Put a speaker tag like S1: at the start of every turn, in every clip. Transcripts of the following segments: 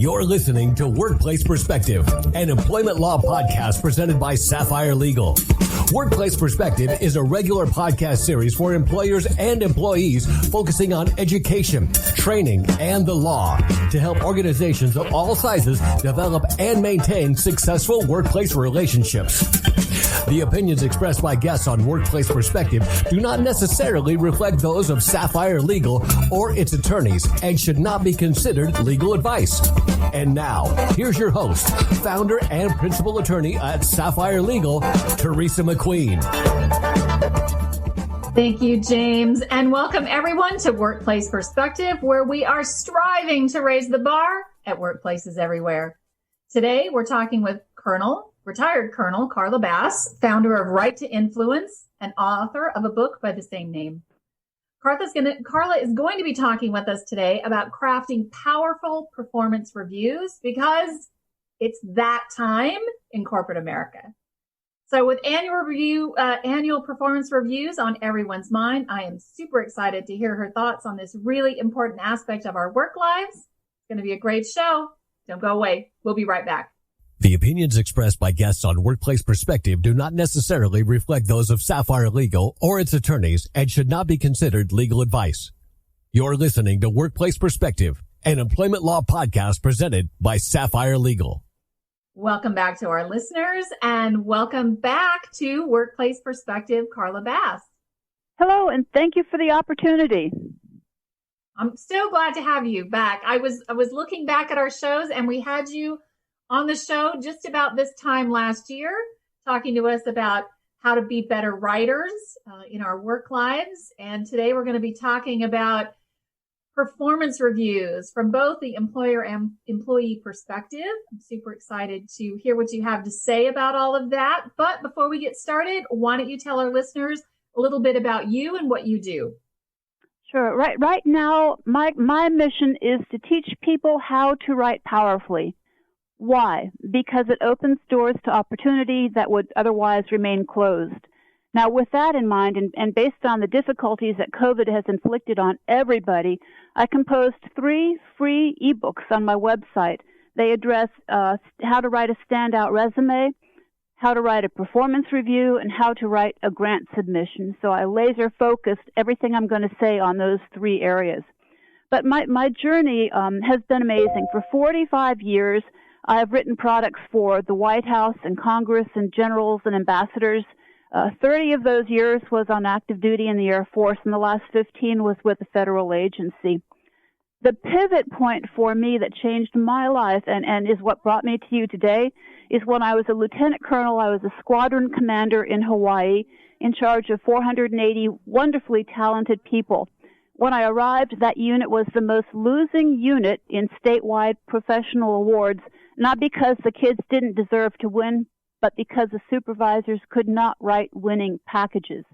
S1: You're listening to Workplace Perspective, an employment law podcast presented by Sapphire Legal. Workplace Perspective is a regular podcast series for employers and employees focusing on education, training, and the law to help organizations of all sizes develop and maintain successful workplace relationships. The opinions expressed by guests on Workplace Perspective do not necessarily reflect those of Sapphire Legal or its attorneys and should not be considered legal advice. And now, here's your host, founder and principal attorney at Sapphire Legal, Teresa McQueen.
S2: Thank you, James, and welcome everyone to Workplace Perspective, where we are striving to raise the bar at workplaces everywhere. Today, we're talking with retired Colonel Carla Bass, founder of Right to Influence and author of a book by the same name. Carla is going to be talking with us today about crafting powerful performance reviews because it's that time in corporate America. So with annual performance reviews on everyone's mind, I am super excited to hear her thoughts on this really important aspect of our work lives. It's going to be a great show. Don't go away. We'll be right back.
S1: The opinions expressed by guests on Workplace Perspective do not necessarily reflect those of Sapphire Legal or its attorneys and should not be considered legal advice. You're listening to Workplace Perspective, an employment law podcast presented by Sapphire Legal.
S2: Welcome back to our listeners and welcome back to Workplace Perspective, Carla Bass.
S3: Hello, and thank you for the opportunity.
S2: I'm so glad to have you back. I was looking back at our shows and we had you on the show just about this time last year, talking to us about how to be better writers in our work lives. And today we're going to be talking about performance reviews from both the employer and employee perspective. I'm super excited to hear what you have to say about all of that. But before we get started, why don't you tell our listeners a little bit about you and what you do?
S3: Sure. Right now, my mission is to teach people how to write powerfully. Why? Because it opens doors to opportunity that would otherwise remain closed. Now, with that in mind, and based on the difficulties that COVID has inflicted on everybody, I composed 3 free ebooks on my website. They address how to write a standout resume, how to write a performance review, and how to write a grant submission. So I laser focused everything I'm going to say on those 3 areas. But my journey has been amazing. For 45 years, I've written products for the White House and Congress and generals and ambassadors. 30 of those years was on active duty in the Air Force, and the last 15 was with a federal agency. The pivot point for me that changed my life and is what brought me to you today is when I was a lieutenant colonel. I was a squadron commander in Hawaii in charge of 480 wonderfully talented people. When I arrived, that unit was the most losing unit in statewide professional awards, not because the kids didn't deserve to win, but because the supervisors could not write winning packages.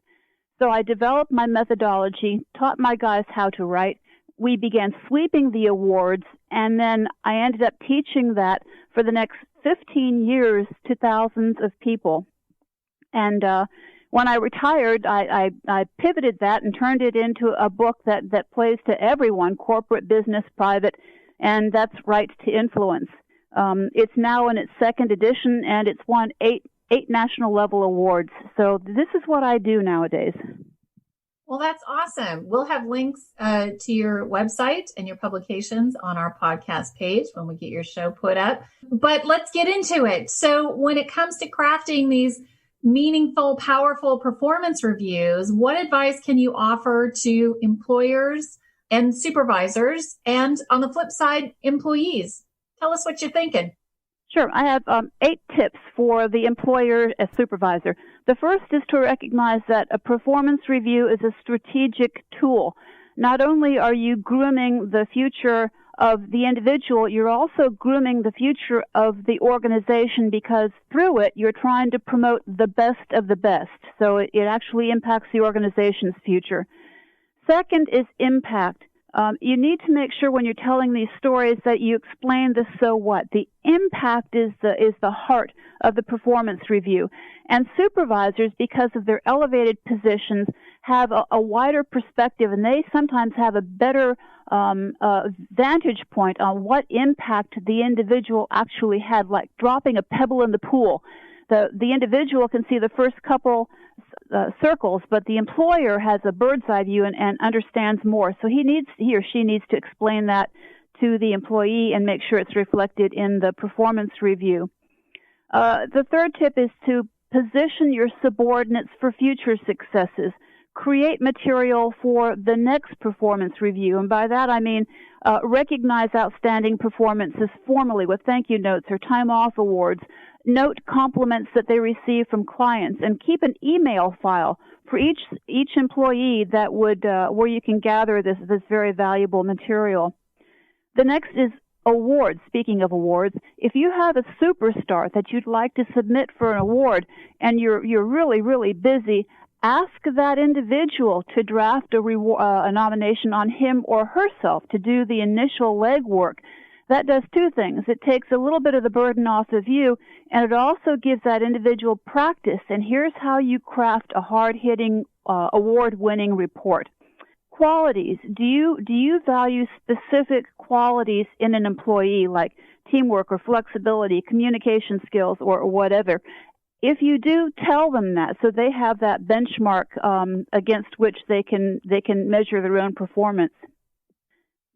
S3: So I developed my methodology, taught my guys how to write. We began sweeping the awards, and then I ended up teaching that for the next 15 years to thousands of people. And when I retired, I pivoted that and turned it into a book that plays to everyone, corporate, business, private, and that's Right to Influence. It's now in its 2nd edition, and it's won 8 national level awards. So this is what I do nowadays.
S2: Well, that's awesome. We'll have links to your website and your publications on our podcast page when we get your show put up. But let's get into it. So when it comes to crafting these meaningful, powerful performance reviews, what advice can you offer to employers and supervisors and, on the flip side, employees? Tell us what you're thinking.
S3: Sure. I have 8 tips for the employer as supervisor. The first is to recognize that a performance review is a strategic tool. Not only are you grooming the future of the individual, you're also grooming the future of the organization because through it, you're trying to promote the best of the best. So it actually impacts the organization's future. Second is impact. You need to make sure when you're telling these stories that you explain the so what. The impact is the heart of the performance review. And supervisors, because of their elevated positions, have a wider perspective, and they sometimes have a better vantage point on what impact the individual actually had, like dropping a pebble in the pool. The individual can see the first couple circles, but the employer has a bird's eye view and understands more. So he or she needs to explain that to the employee and make sure it's reflected in the performance review. The third tip is to position your subordinates for future successes. Create material for the next performance review. And by that I mean recognize outstanding performances formally with thank you notes or time off awards. Note compliments that they receive from clients, and keep an email file for each employee that would where you can gather this very valuable material. The next is awards. Speaking of awards, if you have a superstar that you'd like to submit for an award and you're really busy, ask that individual to draft a nomination on him or herself to do the initial legwork. That does two things. It takes a little bit of the burden off of you, and it also gives that individual practice. And here's how you craft a hard-hitting, award-winning report. Qualities. Do you value specific qualities in an employee, like teamwork or flexibility, communication skills, or whatever? If you do, tell them that so they have that benchmark against which they can measure their own performance.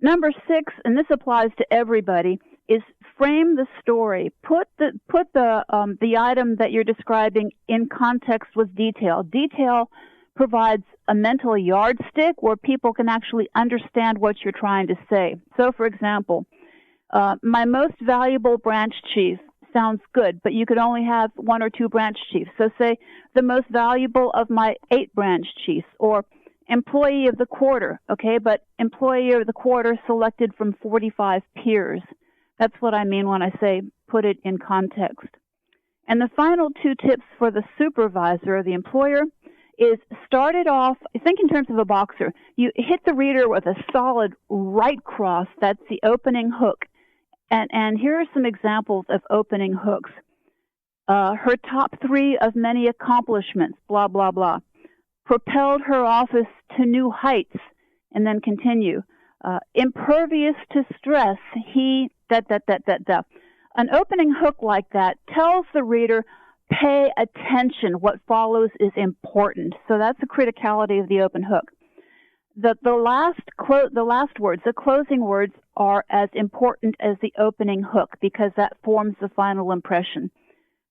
S3: Number 6, and this applies to everybody, is frame the story. Put the item that you're describing in context with detail. Detail provides a mental yardstick where people can actually understand what you're trying to say. So, for example, my most valuable branch chief sounds good, but you could only have 1 or 2 branch chiefs. So say the most valuable of my 8 branch chiefs, or employee of the quarter, okay, but employee of the quarter selected from 45 peers. That's what I mean when I say put it in context. And the final 2 tips for the supervisor or the employer is start it off, think in terms of a boxer. You hit the reader with a solid right cross. That's the opening hook. And here are some examples of opening hooks. Her top 3 of many accomplishments, blah, blah, blah. Propelled her office to new heights, and then continue. Impervious to stress, he, An opening hook like that tells the reader, pay attention, what follows is important. So that's the criticality of the open hook. The last words, the closing words, are as important as the opening hook because that forms the final impression.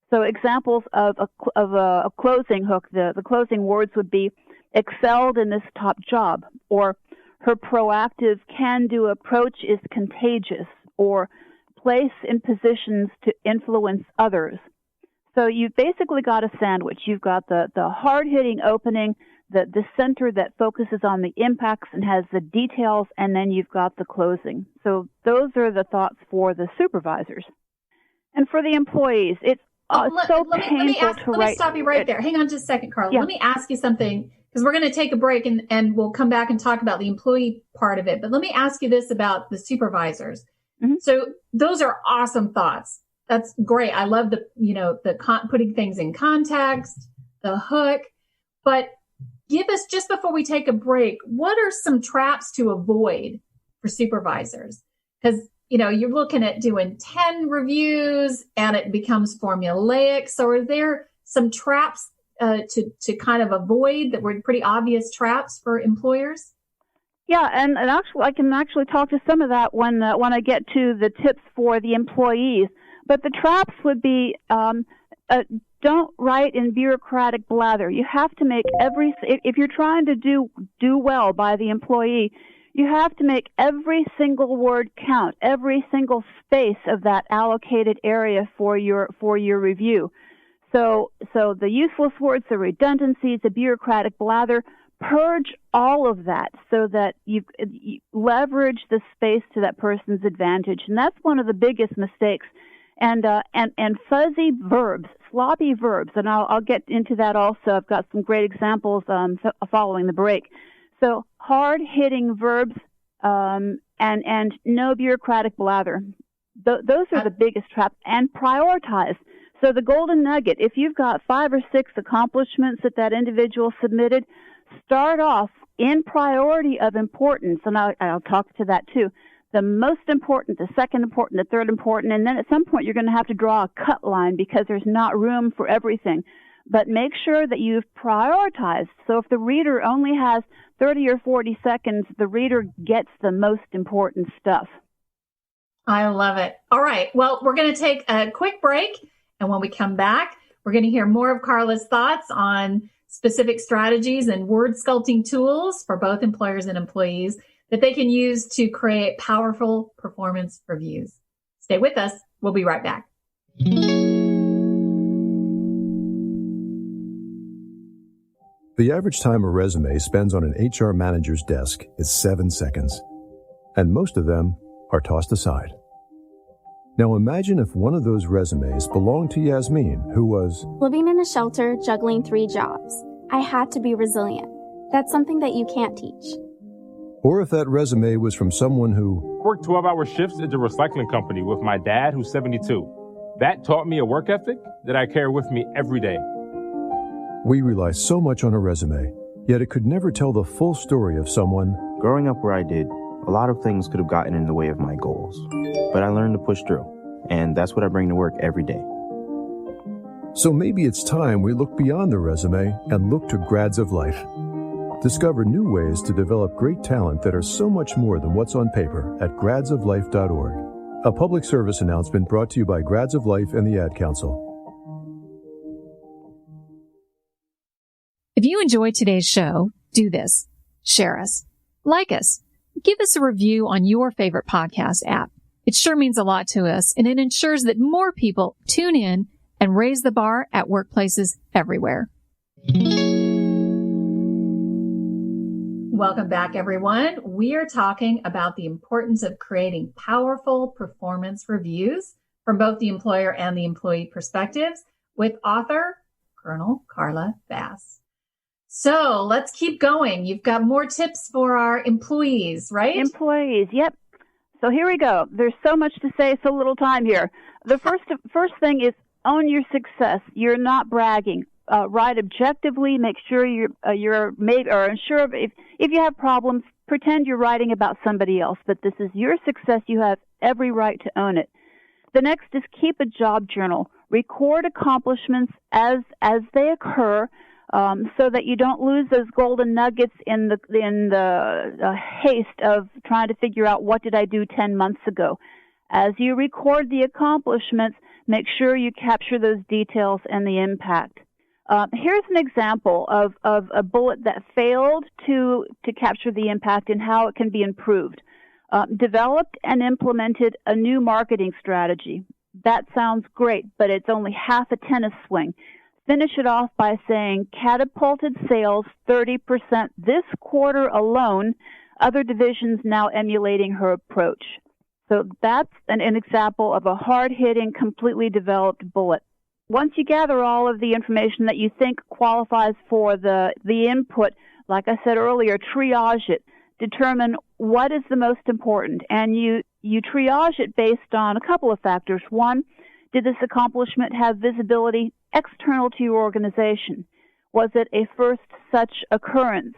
S3: So examples of a closing hook, the closing words would be, excelled in this top job, or her proactive can-do approach is contagious, or place in positions to influence others. So you've basically got a sandwich. You've got the hard-hitting opening, the center that focuses on the impacts and has the details, and then you've got the closing. So those are the thoughts for the supervisors. And for the employees, it's so painful to write.
S2: Let me stop you right there. Hang on just a second, Carla.
S3: Yeah.
S2: Let me ask you something, because we're going to take a break and we'll come back and talk about the employee part of it. But let me ask you this about the supervisors. Mm-hmm. So those are awesome thoughts. That's great. I love putting things in context, the hook. But give us, just before we take a break, what are some traps to avoid for supervisors? Because you're looking at doing 10 reviews and it becomes formulaic. So are there some traps to kind of avoid that were pretty obvious traps for employers?
S3: Yeah, and actually, I can actually talk to some of that when I get to the tips for the employees. But the traps would be, don't write in bureaucratic blather. You have to make if you're trying to do well by the employee, you have to make every single word count, every single space of that allocated area for your review. So the useless words, the redundancies, the bureaucratic blather, purge all of that so that you leverage the space to that person's advantage. And that's one of the biggest mistakes. And fuzzy verbs, sloppy verbs, and I'll get into that also. I've got some great examples following the break. So hard-hitting verbs and no bureaucratic blather. Those are the biggest traps. And prioritize. So the golden nugget, if you've got 5 or 6 accomplishments that individual submitted, start off in priority of importance, and I'll talk to that too. The most important, the second important, the third important, and then at some point you're going to have to draw a cut line because there's not room for everything. But make sure that you've prioritized. So if the reader only has 30 or 40 seconds, the reader gets the most important stuff.
S2: I love it. All right. Well, we're going to take a quick break. And when we come back, we're going to hear more of Carla's thoughts on specific strategies and word sculpting tools for both employers and employees that they can use to create powerful performance reviews. Stay with us. We'll be right back.
S4: The average time a resume spends on an HR manager's desk is 7 seconds, and most of them are tossed aside. Now imagine if one of those resumes belonged to Yasmin, who was
S5: living in a shelter, juggling 3 jobs. I had to be resilient. That's something that you can't teach.
S4: Or if that resume was from someone who
S6: worked 12-hour shifts at the recycling company with my dad, who's 72. That taught me a work ethic that I carry with me every day.
S4: We rely so much on a resume, yet it could never tell the full story of someone.
S7: Growing up where I did, a lot of things could have gotten in the way of my goals. But I learned to push through, and that's what I bring to work every day.
S4: So maybe it's time we look beyond the resume and look to Grads of Life. Discover new ways to develop great talent that are so much more than what's on paper at gradsoflife.org. A public service announcement brought to you by Grads of Life and the Ad Council.
S8: If you enjoyed today's show, do this. Share us. Like us. Give us a review on your favorite podcast app. It sure means a lot to us, and it ensures that more people tune in and raise the bar at workplaces everywhere.
S2: Welcome back, everyone. We are talking about the importance of creating powerful performance reviews from both the employer and the employee perspectives with author Colonel Carla Bass. So let's keep going. You've got more tips for our employees, right?
S3: Employees, yep. So here we go. There's so much to say, so little time here. The first thing is own your success. You're not bragging. Write objectively. Make sure you're made or unsure of if you have problems. Pretend you're writing about somebody else, but this is your success. You have every right to own it. The next is keep a job journal. Record accomplishments as they occur. So that you don't lose those golden nuggets in the haste of trying to figure out what did I do 10 months ago. As you record the accomplishments, make sure you capture those details and the impact. Here's an example of a bullet that failed to capture the impact and how it can be improved. Developed and implemented a new marketing strategy. That sounds great, but it's only half a tennis swing. Finish it off by saying catapulted sales 30% this quarter alone, other divisions now emulating her approach. So that's an example of a hard-hitting, completely developed bullet. Once you gather all of the information that you think qualifies for the input, like I said earlier, triage it. Determine what is the most important, and you triage it based on a couple of factors. One, did this accomplishment have visibility external to your organization? Was it a first such occurrence?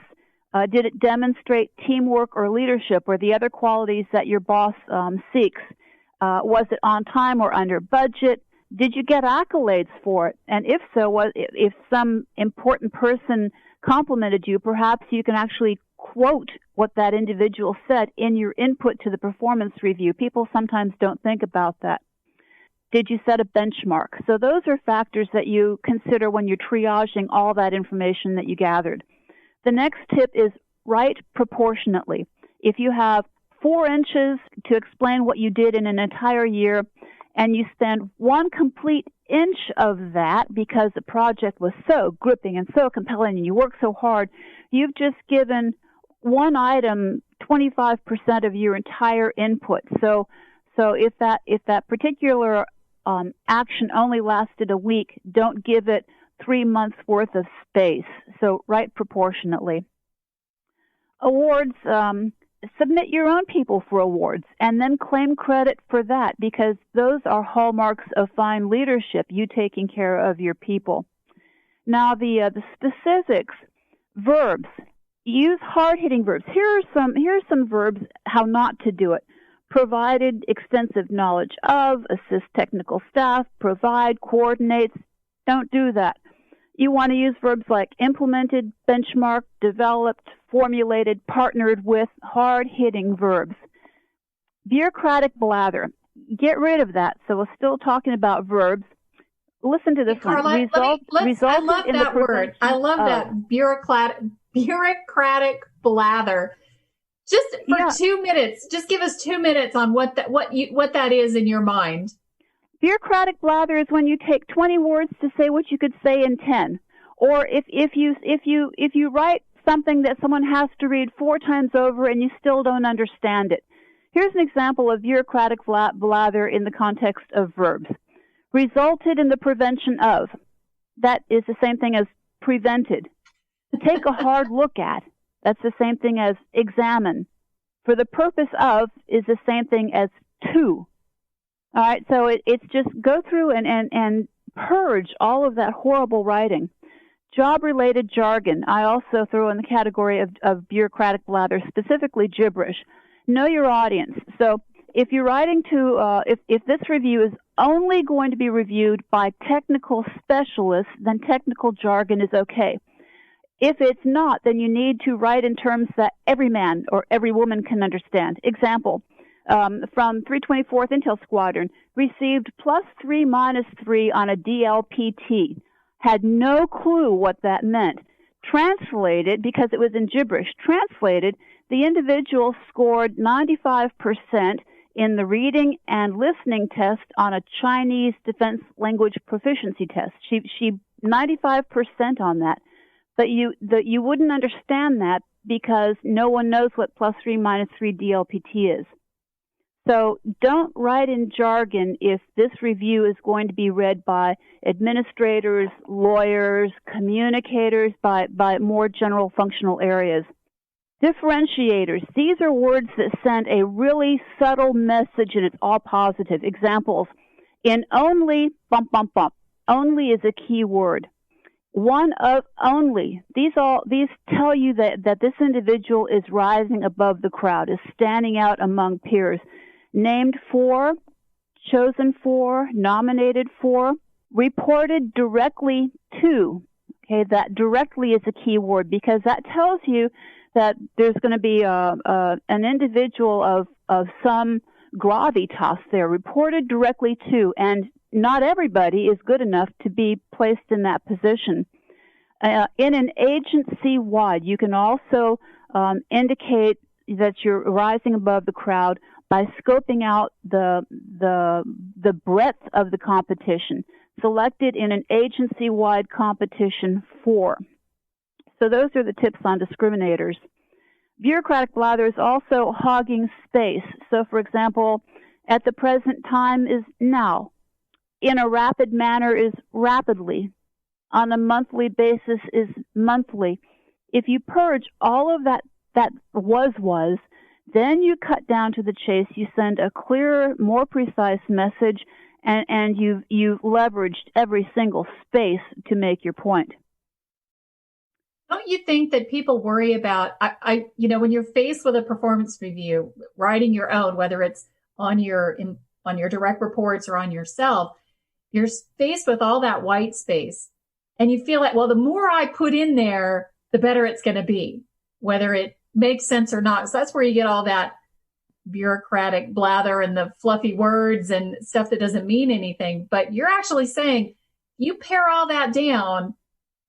S3: Did it demonstrate teamwork or leadership or the other qualities that your boss seeks? Was it on time or under budget? Did you get accolades for it? And if so, if some important person complimented you, perhaps you can actually quote what that individual said in your input to the performance review. People sometimes don't think about that. Did you set a benchmark? So those are factors that you consider when you're triaging all that information that you gathered. The next tip is write proportionately. If you have 4 inches to explain what you did in an entire year, and you spend 1 complete inch of that because the project was so gripping and so compelling and you worked so hard, you've just given one item 25% of your entire input. So if that particular action only lasted a week, don't give it 3 months worth of space. So write proportionately. Awards, submit your own people for awards and then claim credit for that because those are hallmarks of fine leadership, you taking care of your people. Now the specifics, Verbs. Use hard-hitting verbs. Here are some verbs how not to do it. Provided extensive knowledge of, assist technical staff, provide, coordinates. Don't do that. You want to use verbs like implemented, benchmarked, developed, formulated, partnered with, hard-hitting verbs. Bureaucratic blather. Get rid of that. So we're still talking about verbs. Listen to this one.
S2: Carla, I love that word. I love that bureaucratic blather. Just for 2 minutes, just give us 2 minutes on what that is in your mind.
S3: Bureaucratic blather is when you take 20 words to say what you could say in 10. Or if you write something that someone has to read 4 times over and you still don't understand it. Here's an example of bureaucratic blather in the context of verbs. Resulted in the prevention of. That is the same thing as prevented. Take a hard look at. That's the same thing as examine. For the purpose of is the same thing as to. All right, so it's just go through and purge all of that horrible writing. Job-related jargon, I also throw in the category of bureaucratic blather, specifically gibberish. Know your audience. So if you're writing to, if this review is only going to be reviewed by technical specialists, then technical jargon is okay. If it's not, then you need to write in terms that every man or every woman can understand. Example, from 324th Intel Squadron, received +3 -3 on a DLPT. Had no clue what that meant. Translated, because it was in gibberish, translated, the individual scored 95% in the reading and listening test on a Chinese defense language proficiency test. She 95% on that. But you wouldn't understand that because no one knows what +3 -3 DLPT is. So don't write in jargon if this review is going to be read by administrators, lawyers, communicators, by more general functional areas. Differentiators. These are words that send a really subtle message, and it's all positive. Examples. In only, bump, bump, bump. Only is a key word. One of only. These tell you that this individual is rising above the crowd, is standing out among peers. Named for, chosen for, nominated for, reported directly to. Okay, that directly is a key word because that tells you that there's going to be an individual of some gravitas there, reported directly to, and not everybody is good enough to be placed in that position. In an agency-wide, you can also indicate that you're rising above the crowd by scoping out the breadth of the competition, selected in an agency-wide competition for. So those are the tips on discriminators. Bureaucratic blather is also hogging space. So, for example, at the present time is now. In a rapid manner is rapidly. On a monthly basis is monthly. If you purge all of that was, then you cut down to the chase. You send a clearer, more precise message, and you've leveraged every single space to make your point.
S2: Don't you think that people worry about, when you're faced with a performance review, writing your own, whether it's on your direct reports or on yourself, you're faced with all that white space, and you feel like, well, the more I put in there, the better it's going to be, whether it makes sense or not. So that's where you get all that bureaucratic blather and the fluffy words and stuff that doesn't mean anything. But you're actually saying you pare all that down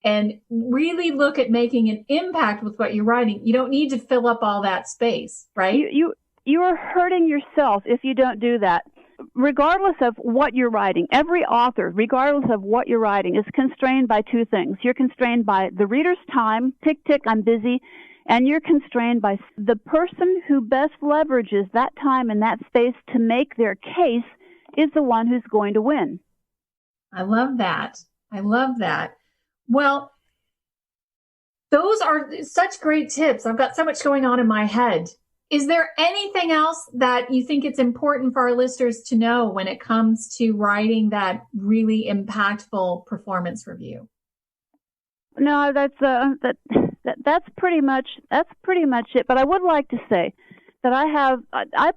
S2: and really look at making an impact with what you're writing. You don't need to fill up all that space, right?
S3: You are hurting yourself if you don't do that. Regardless of what you're writing, every author, regardless of what you're writing, is constrained by two things. You're constrained by the reader's time, tick, tick, I'm busy, and you're constrained by the person who best leverages that time and that space to make their case is the one who's going to win.
S2: I love that. Well, those are such great tips. I've got so much going on in my head. Is there anything else that you think it's important for our listeners to know when it comes to writing that really impactful performance review?
S3: No, that's That's pretty much it. But I would like to say that I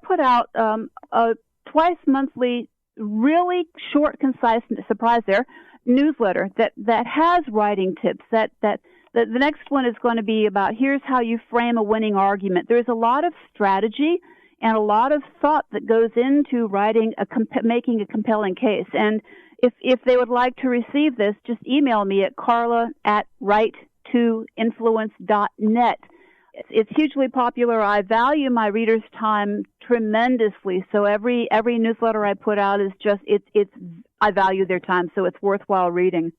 S3: put out a twice monthly, really short, concise, surprise there, newsletter that has writing tips. That the next one is going to be about here's how you frame a winning argument. There's a lot of strategy and a lot of thought that goes into writing making a compelling case. And if they would like to receive this, just email me at carla@writetoinfluence.net. It's hugely popular. I value my readers' time tremendously. So every newsletter I put out is just I value their time, so it's worthwhile reading.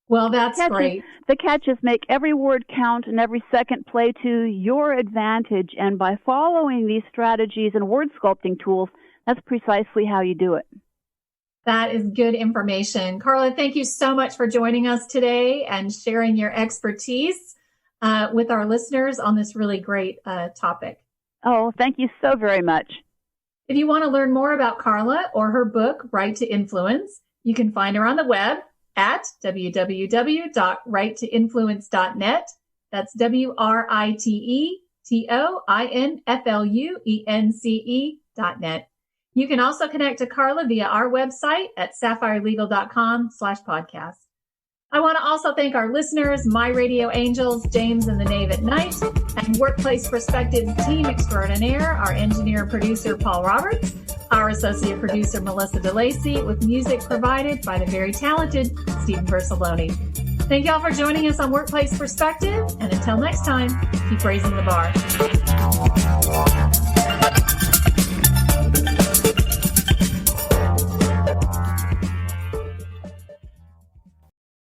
S2: Well, that's great.
S3: The catch is make every word count and every second play to your advantage. And by following these strategies and word sculpting tools, that's precisely how you do it.
S2: That is good information. Carla, thank you so much for joining us today and sharing your expertise with our listeners on this really great topic.
S3: Oh, thank you so very much.
S2: If you want to learn more about Carla or her book, Write to Influence, you can find her on the web at www.writetoinfluence.net. That's writetoinfluence.net. You can also connect to Carla via our website at sapphireLegal.com/podcast. I want to also thank our listeners, my radio angels, James and the Knave at Night, and Workplace Perspectives Team Extraordinaire, our engineer producer, Paul Roberts, our associate producer, Melissa DeLacey, with music provided by the very talented Stephen Vercelloni. Thank you all for joining us on Workplace Perspective, and until next time, keep raising the bar.